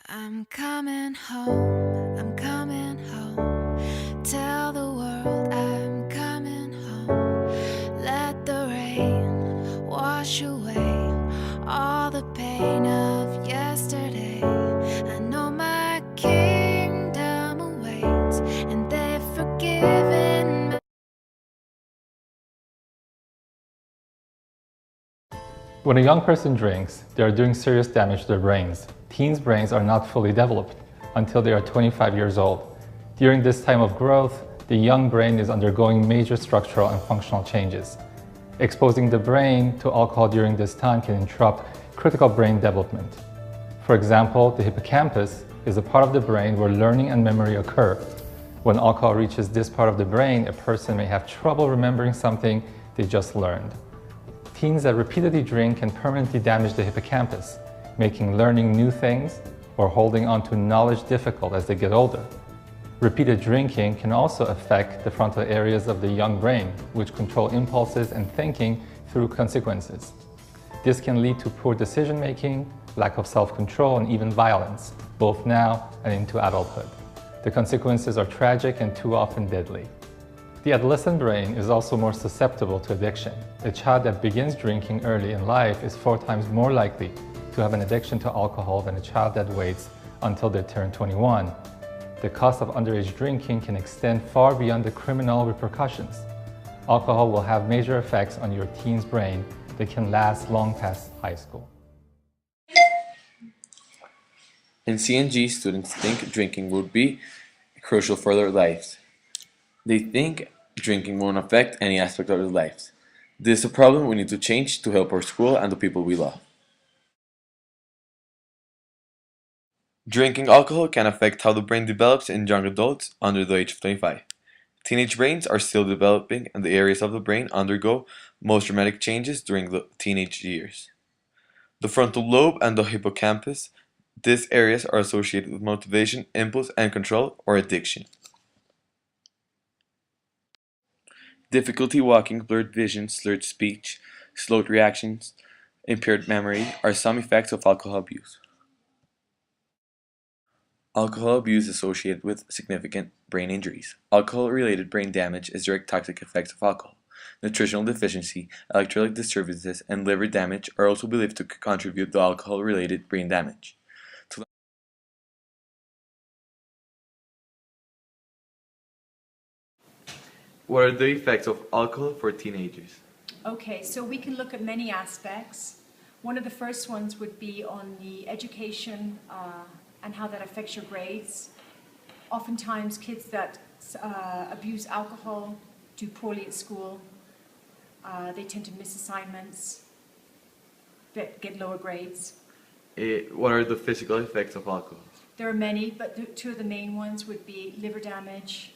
I'm coming home, I'm coming home. Tell the world I'm coming home. Let the rain wash away all the pain of yesterday. I know my kingdom awaits, and they've forgiven me. When a young person drinks, they are doing serious damage to their brains. Teens' brains are not fully developed until they are 25 years old. During this time of growth, the young brain is undergoing major structural and functional changes. Exposing the brain to alcohol during this time can interrupt critical brain development. For example, the hippocampus is a part of the brain where learning and memory occur. When alcohol reaches this part of the brain, a person may have trouble remembering something they just learned. Teens that repeatedly drink can permanently damage the hippocampus, making learning new things or holding on to knowledge difficult as they get older. Repeated drinking can also affect the frontal areas of the young brain, which control impulses and thinking through consequences. This can lead to poor decision-making, lack of self-control, and even violence, both now and into adulthood. The consequences are tragic and too often deadly. The adolescent brain is also more susceptible to addiction. A child that begins drinking early in life is 4 times more likely to have an addiction to alcohol than a child that waits until they turn 21. The cost of underage drinking can extend far beyond the criminal repercussions. Alcohol will have major effects on your teen's brain that can last long past high school. In CNG, students think drinking would be crucial for their lives. They think drinking won't affect any aspect of their lives. This is a problem we need to change to help our school and the people we love. Drinking alcohol can affect how the brain develops in young adults under the age of 25. Teenage brains are still developing and the areas of the brain undergo most dramatic changes during the teenage years. The frontal lobe and the hippocampus, these areas are associated with motivation, impulse, and control or addiction. Difficulty walking, blurred vision, slurred speech, slowed reactions, impaired memory are some effects of alcohol abuse. Alcohol abuse is associated with significant brain injuries. Alcohol-related brain damage is direct toxic effects of alcohol. Nutritional deficiency, electrolyte disturbances, and liver damage are also believed to contribute to alcohol-related brain damage. What are the effects of alcohol for teenagers? Okay, so we can look at many aspects. One of the first ones would be on the education and how that affects your grades. Oftentimes kids that abuse alcohol do poorly at school. They tend to miss assignments, get lower grades. What are the physical effects of alcohol? There are many, but two of the main ones would be liver damage,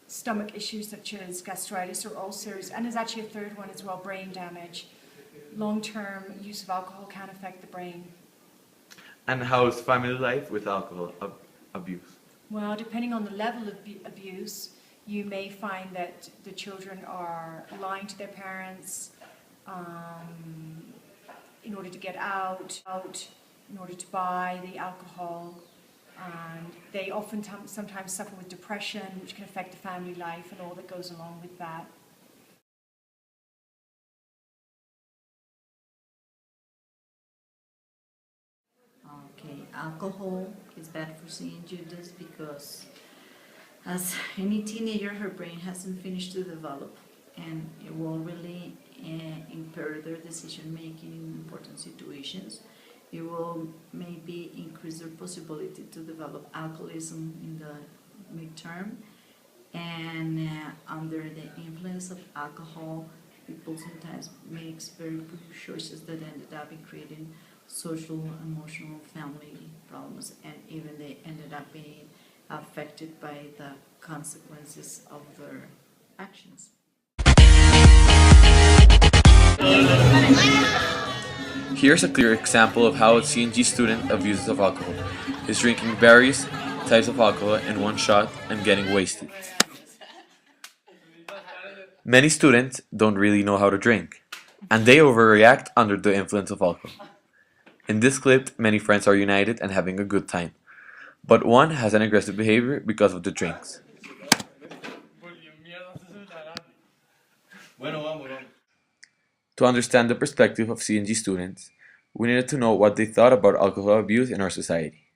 stomach issues such as gastritis or ulcers, and there's actually a third one as well, brain damage. Long-term use of alcohol can affect the brain. And how is family life with alcohol abuse? Well, depending on the level of abuse, you may find that the children are lying to their parents in order to get out, in order to buy the alcohol. And they often sometimes suffer with depression, which can affect the family life and all that goes along with that. Okay, alcohol is bad for CNG just because as any teenager, her brain hasn't finished to develop, and it will really impair their decision making in important situations. It will maybe increase their possibility to develop alcoholism in the midterm, and under the influence of alcohol, people sometimes makes very poor choices that ended up in creating social, emotional, family problems, and even they ended up being affected by the consequences of their actions. Here's a clear example of how a CNG student abuses of alcohol. Is drinking various types of alcohol in one shot and getting wasted. Many students don't really know how to drink, and they overreact under the influence of alcohol. In this clip, many friends are united and having a good time, but one has an aggressive behavior because of the drinks. To understand the perspective of CNG students, we needed to know what they thought about alcohol abuse in our society.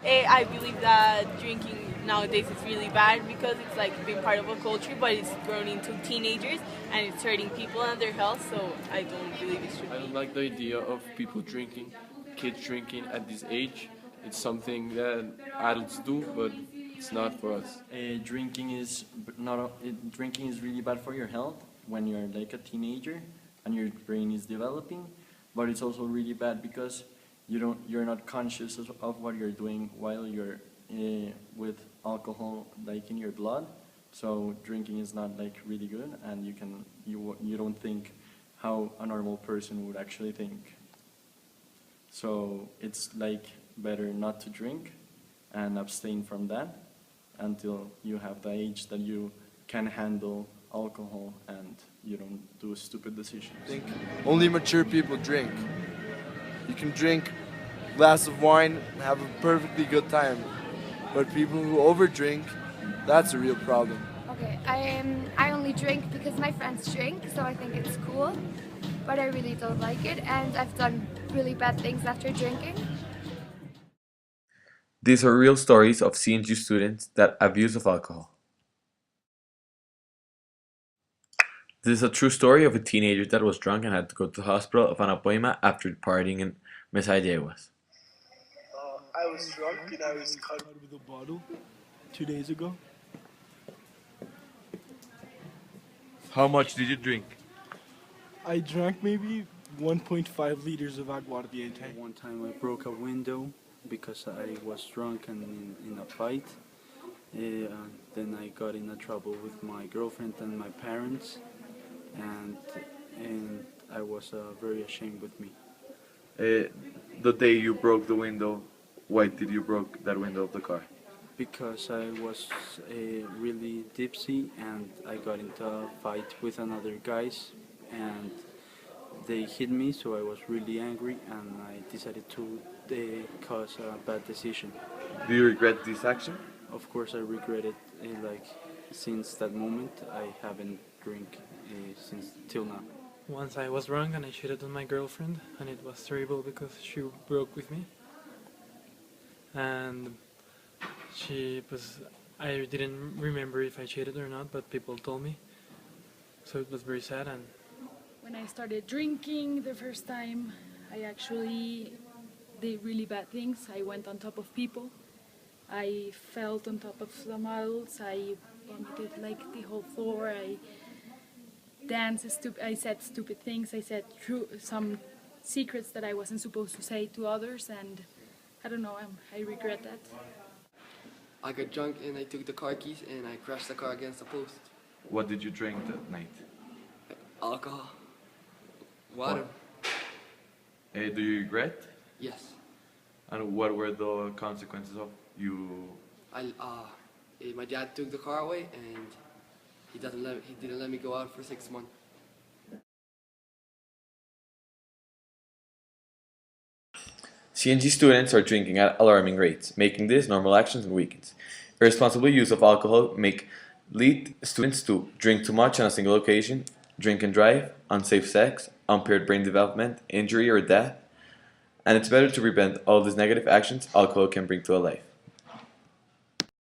I believe that drinking nowadays is really bad because it's like been part of a culture, but it's grown into teenagers and it's hurting people and their health. So I don't believe it should I don't be. like the idea of people drinking, kids drinking at this age. It's something that adults do, but it's not for us. Drinking is really bad for your health when you're like a teenager and your brain is developing, but it's also really bad because you're not conscious of what you're doing while you're with alcohol like in your blood. So drinking is not like really good, and you don't think how a normal person would actually think. So it's like better not to drink and abstain from that until you have the age that you can handle alcohol and you don't do stupid decisions. I think only mature people drink. You can drink a glass of wine and have a perfectly good time. But people who overdrink, that's a real problem. Okay, I only drink because my friends drink, so I think it's cool. But I really don't like it, and I've done really bad things after drinking. These are real stories of CNG students that abuse of alcohol. This is a true story of a teenager that was drunk and had to go to the hospital of Anapoima after partying in Mesaydewas. I was drunk and I was caught with a bottle 2 days ago. How much did you drink? I drank maybe 1.5 liters of aguardiente. One time I broke a window because I was drunk and in a fight. Then I got in a trouble with my girlfriend and my parents, and I was very ashamed with me. The day you broke the window, why did you broke that window of the car? Because I was really tipsy and I got into a fight with another guys, and they hit me, so I was really angry and I decided to cause a bad decision. Do you regret this action? Of course I regret it. Like since that moment I haven't drink since till now. Once I was drunk and I cheated on my girlfriend, and it was terrible because she broke with me. And I didn't remember if I cheated or not, but people told me. So it was very sad. And when I started drinking the first time, I actually did really bad things. I went on top of people. I fell on top of some adults. I vomited like the whole floor. I danced. I said stupid things. I said some secrets that I wasn't supposed to say to others, and I don't know. I regret that. I got drunk and I took the car keys and I crashed the car against the post. What did you drink that night? Alcohol. Water. Do you regret? Yes. And what were the consequences of you? My dad took the car away and he didn't let me go out for 6 months. CNG students are drinking at alarming rates, making this normal actions on weekends. Irresponsible use of alcohol lead students to drink too much on a single occasion, drink and drive, unsafe sex, impaired brain development, injury or death, and it's better to prevent all these negative actions alcohol can bring to a life.